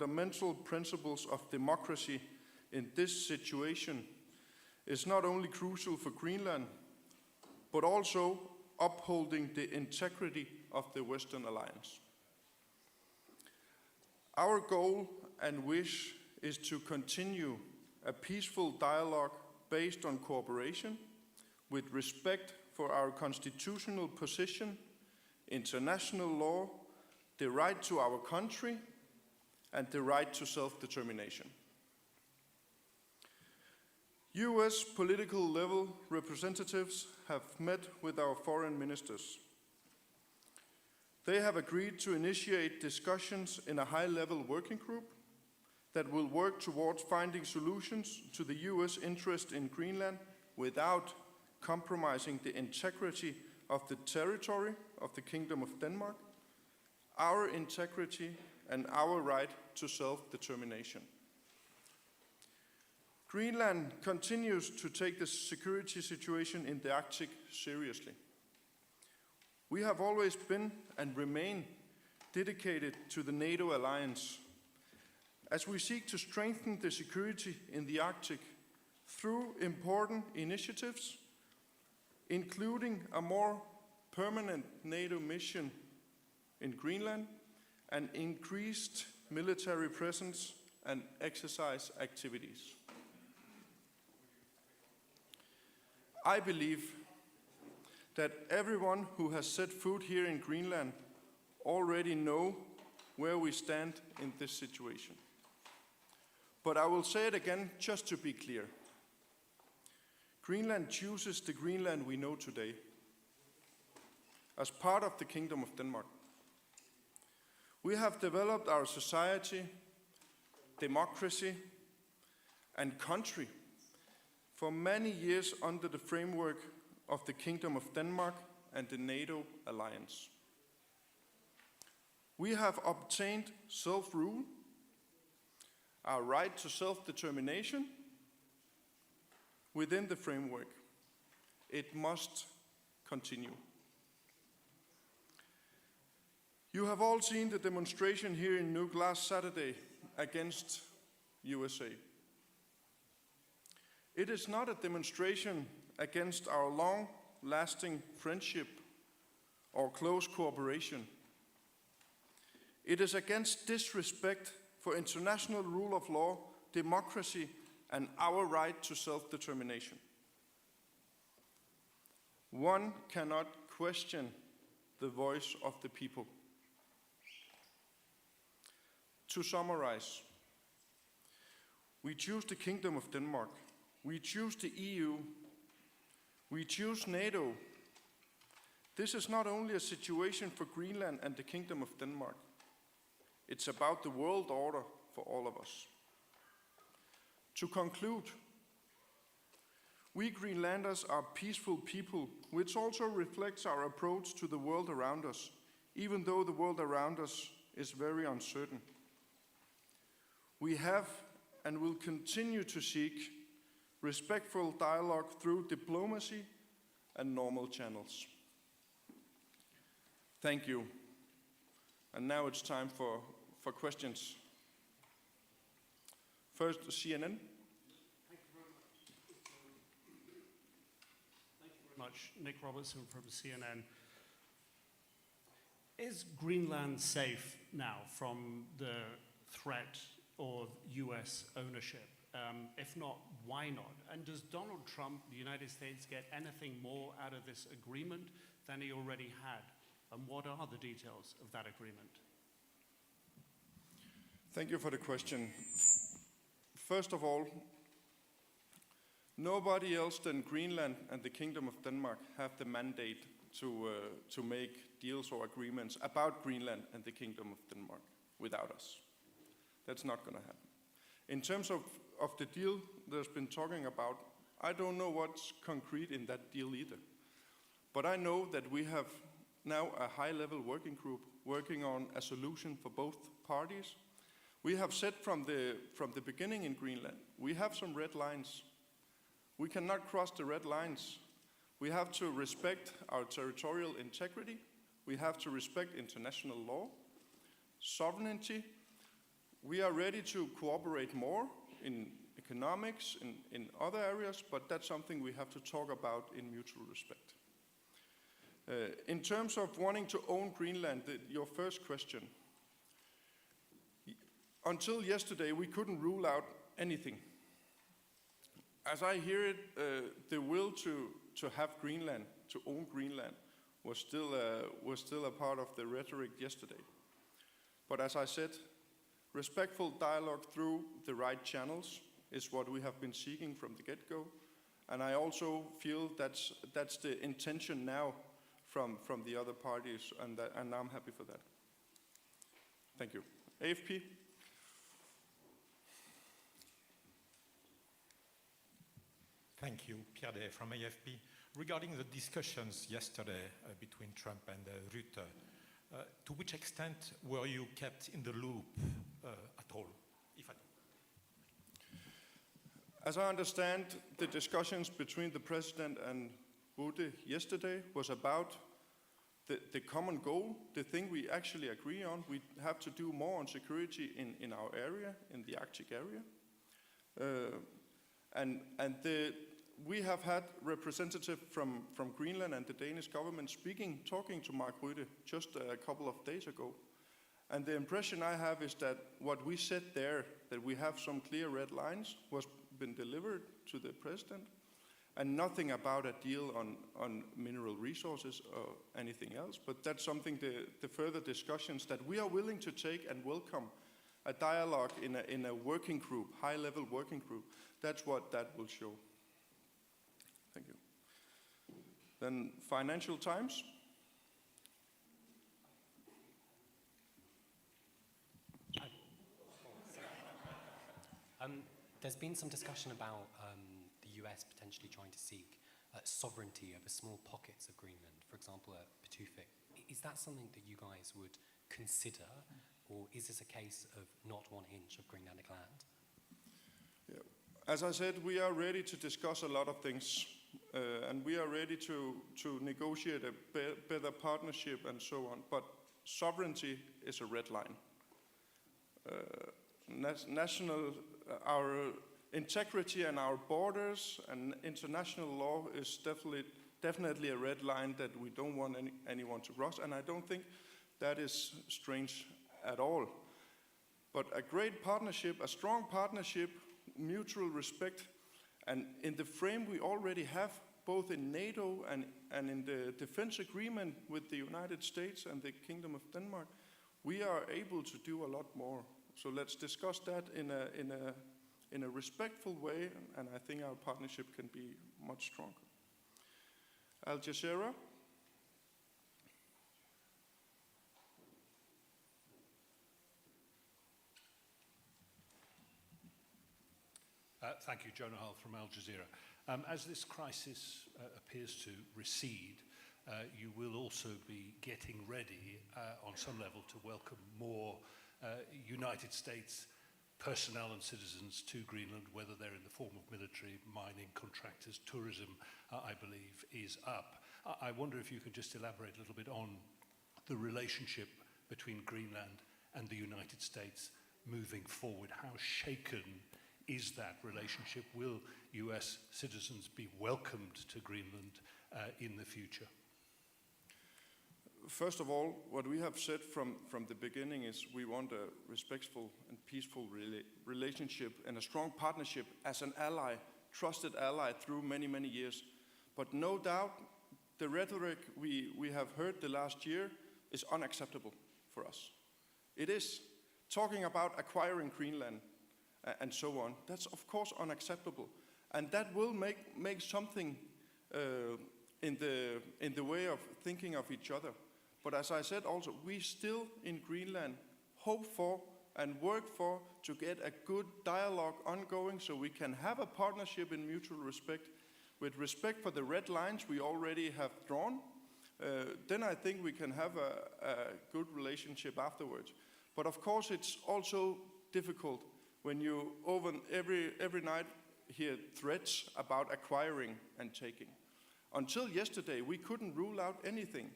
fundamental principles of democracy in this situation is not only crucial for Greenland, but also upholding the integrity of the Western Alliance. Our goal and wish is to continue a peaceful dialogue based on cooperation, with respect for our constitutional position, international law, the right to our country, and the right to self-determination. US political level representatives have met with our foreign ministers. They have agreed to initiate discussions in a high-level working group that will work towards finding solutions to the US interest in Greenland without compromising the integrity of the territory of the Kingdom of Denmark, our integrity and our right to self-determination. Greenland continues to take the security situation in the Arctic seriously. We have always been and remain dedicated to the NATO alliance as we seek to strengthen the security in the Arctic through important initiatives, including a more permanent NATO mission in Greenland and increased military presence and exercise activities. I believe that everyone who has set foot here in Greenland already know where we stand in this situation. But I will say it again just to be clear. Greenland chooses the Greenland we know today as part of the Kingdom of Denmark. We have developed our society, democracy, and country for many years under the framework of the Kingdom of Denmark and the NATO alliance. We have obtained self-rule, our right to self-determination within the framework. It must continue. You have all seen the demonstration here in Nuuk last Saturday against USA. It is not a demonstration against our long-lasting friendship or close cooperation. It is against disrespect for international rule of law, democracy, and our right to self-determination. One cannot question the voice of the people. To summarize, we choose the Kingdom of Denmark, we choose the EU, we choose NATO. This is not only a situation for Greenland and the Kingdom of Denmark, it's about the world order for all of us. To conclude, we Greenlanders are peaceful people, which also reflects our approach to the world around us, even though the world around us is very uncertain. We have and will continue to seek respectful dialogue through diplomacy and normal channels. Thank you. And now it's time for questions. First, CNN. Thank you very much. Nick Robertson from CNN. Is Greenland safe now from the threat of US ownership? If not, why not? And does Donald Trump, the United States, get anything more out of this agreement than he already had? And what are the details of that agreement? Thank you for the question. First of all, nobody else than Greenland and the Kingdom of Denmark have the mandate to make deals or agreements about Greenland and the Kingdom of Denmark without us. That's not going to happen. In terms of the deal there's been talking about, I don't know what's concrete in that deal either. But I know that we have now a high-level working group working on a solution for both parties. We have said from the beginning in Greenland, we have some red lines. We cannot cross the red lines. We have to respect our territorial integrity. We have to respect international law, sovereignty, We are ready to cooperate more in economics, in other areas, but that's something we have to talk about in mutual respect. In terms of wanting to own Greenland, your first question, until yesterday we couldn't rule out anything. As I hear it, the will to have Greenland, to own Greenland, was still a part of the rhetoric yesterday. But as I said, respectful dialogue through the right channels is what we have been seeking from the get-go, and I also feel that's the intention now from the other parties, and I'm happy for that. Thank you. AFP? Thank you, Pierre Day from AFP. Regarding the discussions yesterday between Trump and Rutte, to which extent were you kept in the loop at all, if at all? As I understand, the discussions between the President and Rutte yesterday was about the common goal, the thing we actually agree on. We have to do more on security in our area, in the Arctic area. We have had representatives from Greenland and the Danish government talking to Mark Rutte just a couple of days ago. And the impression I have is that what we said there, that we have some clear red lines, was been delivered to the President, and nothing about a deal on mineral resources or anything else. But that's something, the further discussions that we are willing to take and welcome, a dialogue in a working group, high-level working group. That's what that will show. Thank you. Then Financial Times. There's been some discussion about the US potentially trying to seek sovereignty over small pockets of Greenland, for example, at Pituffik. Is that something that you guys would consider, or is this a case of not 1 inch of Greenlandic land? Yeah. As I said, we are ready to discuss a lot of things, and we are ready to negotiate a better partnership and so on, but sovereignty is a red line. Our integrity and our borders and international law is definitely a red line that we don't want anyone to cross, and I don't think that is strange at all. But a great partnership, a strong partnership, mutual respect, and in the frame we already have, both in NATO and in the defense agreement with the United States and the Kingdom of Denmark, we are able to do a lot more. So let's discuss that in a respectful way, and I think our partnership can be much stronger. Al Jazeera. Thank you, Jonah Hull from Al Jazeera. As this crisis appears to recede, you will also be getting ready on some level to welcome more United States personnel and citizens to Greenland, whether they're in the form of military, mining, contractors, tourism, I believe, is up. I wonder if you could just elaborate a little bit on the relationship between Greenland and the United States moving forward. How shaken is that relationship? Will US citizens be welcomed to Greenland in the future? First of all, what we have said from the beginning is we want a respectful and peaceful relationship and a strong partnership as an ally, trusted ally through many, many years. But no doubt, the rhetoric we have heard the last year is unacceptable for us. It is. Talking about acquiring Greenland and so on, that's of course unacceptable. And that will make something in the way of thinking of each other. But as I said also, we still in Greenland hope for and work for to get a good dialogue ongoing so we can have a partnership in mutual respect, with respect for the red lines we already have drawn. Then I think we can have a good relationship afterwards. But of course it's also difficult when you every night hear threats about acquiring and taking. Until yesterday we couldn't rule out anything.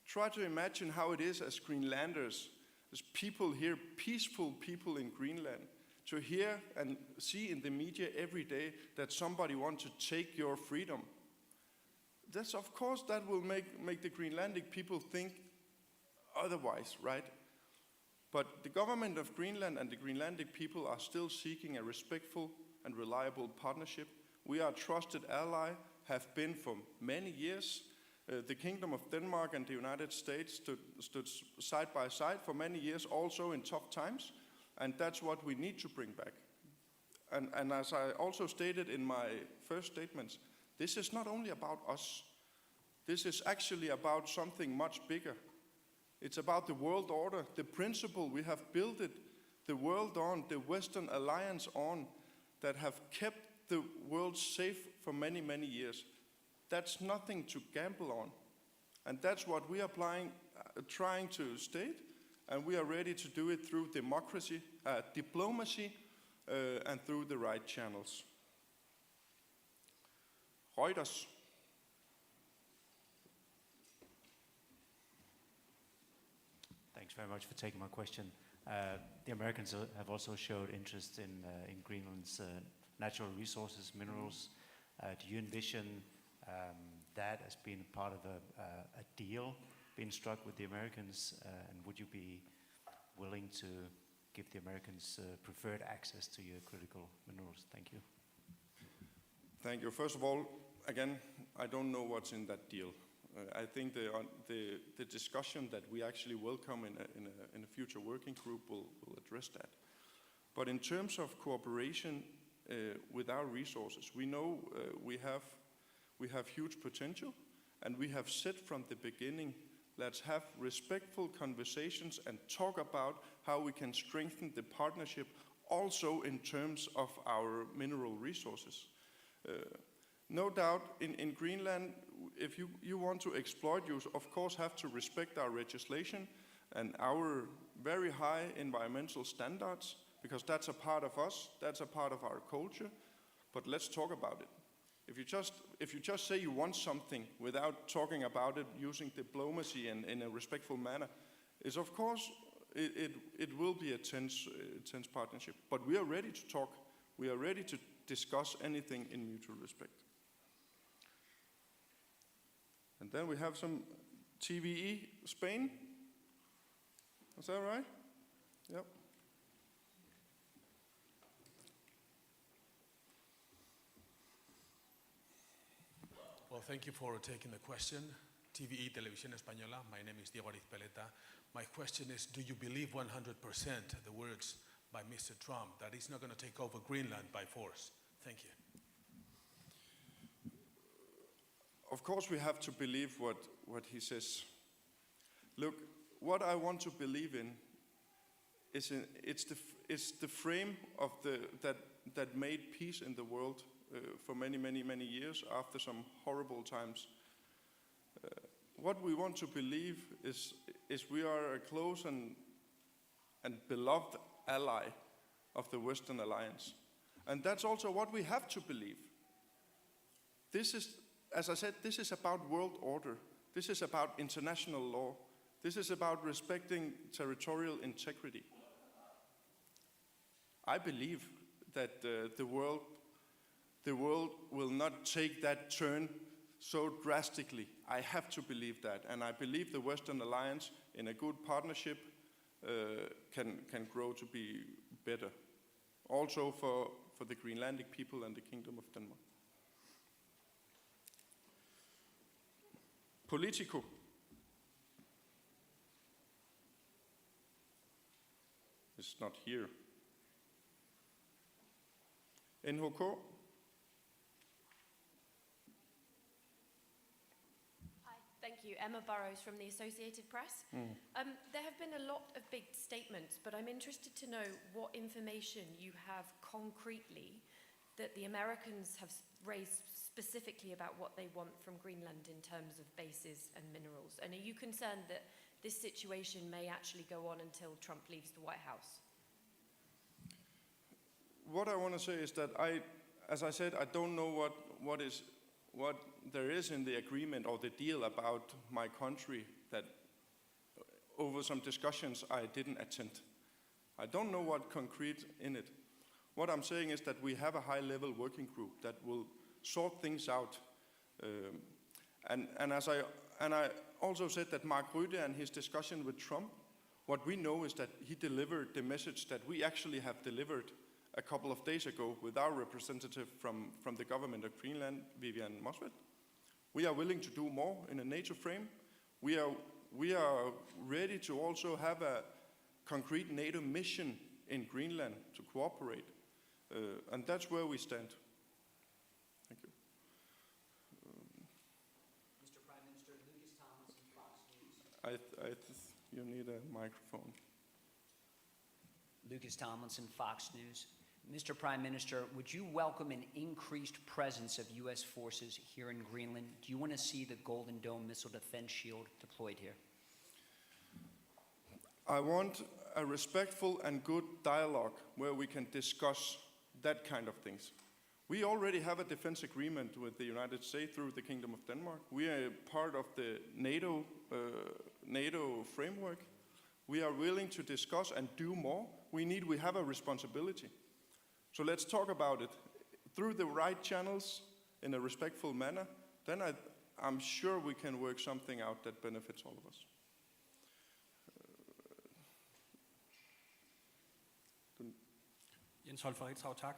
Try to imagine how it is as Greenlanders There's people here, peaceful people in Greenland, to hear and see in the media every day that somebody wants to take your freedom. That's, of course, that will make the Greenlandic people think otherwise, right? But the government of Greenland and the Greenlandic people are still seeking a respectful and reliable partnership. We are a trusted ally, have been for many years. The Kingdom of Denmark and the United States stood side by side for many years, also in tough times, and that's what we need to bring back. And as I also stated in my first statements, this is not only about us. This is actually about something much bigger. It's about the world order, the principle we have built it, the world on, the Western Alliance on, that have kept the world safe for many, many years. That's nothing to gamble on. And that's what we are trying to state, and we are ready to do it through democracy, diplomacy, and through the right channels. Reuters. Thanks very much for taking my question. The Americans have also showed interest in Greenland's natural resources, minerals. Do you envision that as being part of a deal being struck with the Americans? And would you be willing to give the Americans preferred access to your critical minerals? Thank you. Thank you. First of all, again, I don't know what's in that deal. I think the discussion that we actually welcome in a future working group will address that. But in terms of cooperation with our resources, we know we have huge potential, and we have said from the beginning, let's have respectful conversations and talk about how we can strengthen the partnership also in terms of our mineral resources. No doubt in Greenland, if you want to exploit, you of course have to respect our legislation and our very high environmental standards, because that's a part of us, that's a part of our culture. But let's talk about it. If you just say you want something without talking about it using diplomacy and in a respectful manner, is of course it will be a tense partnership. But we are ready to talk. We are ready to discuss anything in mutual respect. And then we have some TVE Spain. Is that right? Yep. Well, thank you for taking the question. TVE Televisión Española, my name is Diego Arizpeleta. My question is, do you believe 100% the words by Mr. Trump that he's not going to take over Greenland by force? Thank you. Of course we have to believe what he says. Look, what I want to believe in is it's the frame of that made peace in the world for many, many, many years after some horrible times. What we want to believe is we are a close and beloved ally of the Western Alliance. And that's also what we have to believe. This is, as I said, this is about world order. This is about international law. This is about respecting territorial integrity. I believe that the world will not take that turn so drastically. I have to believe that, and I believe the Western Alliance, in a good partnership, can grow to be better. Also for the Greenlandic people and the Kingdom of Denmark. Politico. It's not here. NHK. Hi, thank you. Emma Burrows from the Associated Press. There have been a lot of big statements, but I'm interested to know what information you have concretely that the Americans have raised specifically about what they want from Greenland in terms of bases and minerals. And are you concerned that this situation may actually go on until Trump leaves the White House? What I want to say is that as I said, I don't know what there is in the agreement or the deal about my country that over some discussions I didn't attend. I don't know what concrete in it. What I'm saying is that we have a high-level working group that will sort things out. And I also said that Mark Rutte and his discussion with Trump, what we know is that he delivered the message that we actually have delivered a couple of days ago with our representative from the government of Greenland, Vivian Mosved. We are willing to do more in a NATO frame. We are ready to also have a concrete NATO mission in Greenland to cooperate. And that's where we stand. Thank you. Mr. Prime Minister, Lucas Thomas, Fox News. You need a microphone. Lucas Tomlinson, Fox News. Mr. Prime Minister, would you welcome an increased presence of U.S. forces here in Greenland? Do you want to see the Golden Dome missile defense shield deployed here? I want a respectful and good dialogue where we can discuss that kind of things. We already have a defense agreement with the United States through the Kingdom of Denmark. We are part of the NATO framework. We are willing to discuss and do more. We have a responsibility. So let's talk about it through the right channels in a respectful manner. Then I'm sure we can work something out that benefits all of us. Jens-Frederik Nielsen, tak.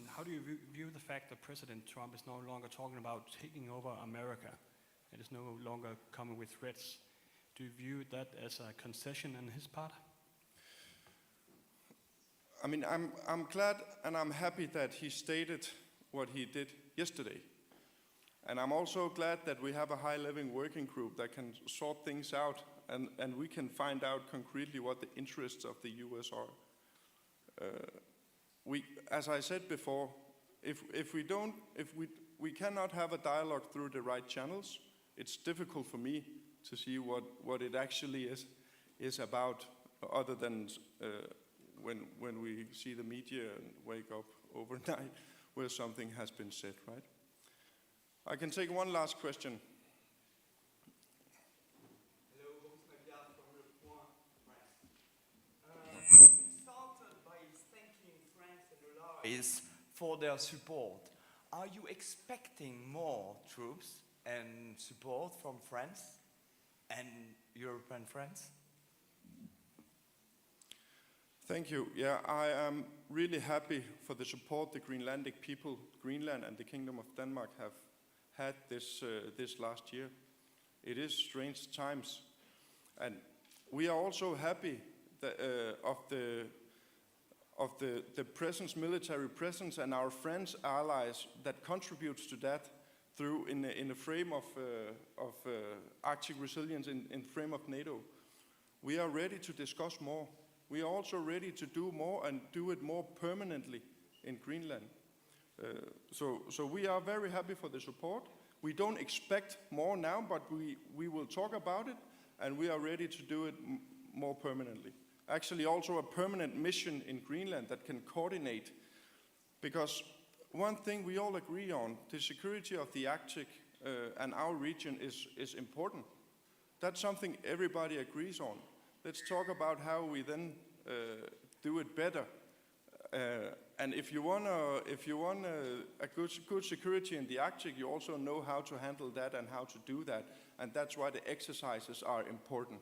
How do you view the fact that President Trump is no longer talking about taking over America? It is no longer coming with threats. Do you view that as a concession on his part? I mean, I'm glad and I'm happy that he stated what he did yesterday. And I'm also glad that we have a high-level working group that can sort things out and we can find out concretely what the interests of the US are. As I said before, if we cannot have a dialogue through the right channels, it's difficult for me to see what it actually is about, other than when we see the media and wake up overnight where something has been said, right? I can take one last question. Started by thanking France and allies for their support. Are you expecting more troops and support from France and European friends? Thank you. Yeah, I am really happy for the support the Greenlandic people, Greenland and the Kingdom of Denmark have had this last year. It is strange times. And we are also happy that, of the presence, military presence, and our friends, allies that contributes to that through in the frame of Arctic resilience in the frame of NATO. We are ready to discuss more. We are also ready to do more and do it more permanently in Greenland. So we are very happy for the support. We don't expect more now, but we will talk about it, and we are ready to do it more permanently. Actually, also a permanent mission in Greenland that can coordinate, because one thing we all agree on, the security of the Arctic and our region is important. That's something everybody agrees on. Let's talk about how we then do it better. And if you want a good security in the Arctic, you also know how to handle that and how to do that. And that's why the exercises are important.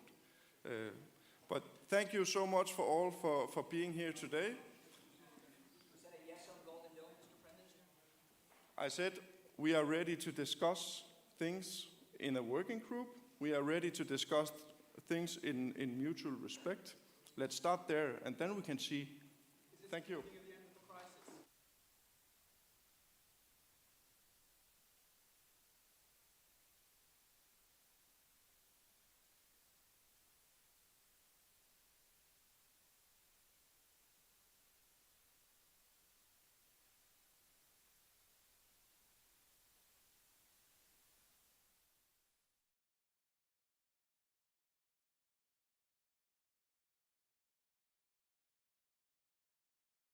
But thank you so much for all for being here today. Was that a yes on Golden Dome, Mr. Prime Minister? I said we are ready to discuss things in a working group. We are ready to discuss things in mutual respect. Let's start there, and then we can see. Thank you.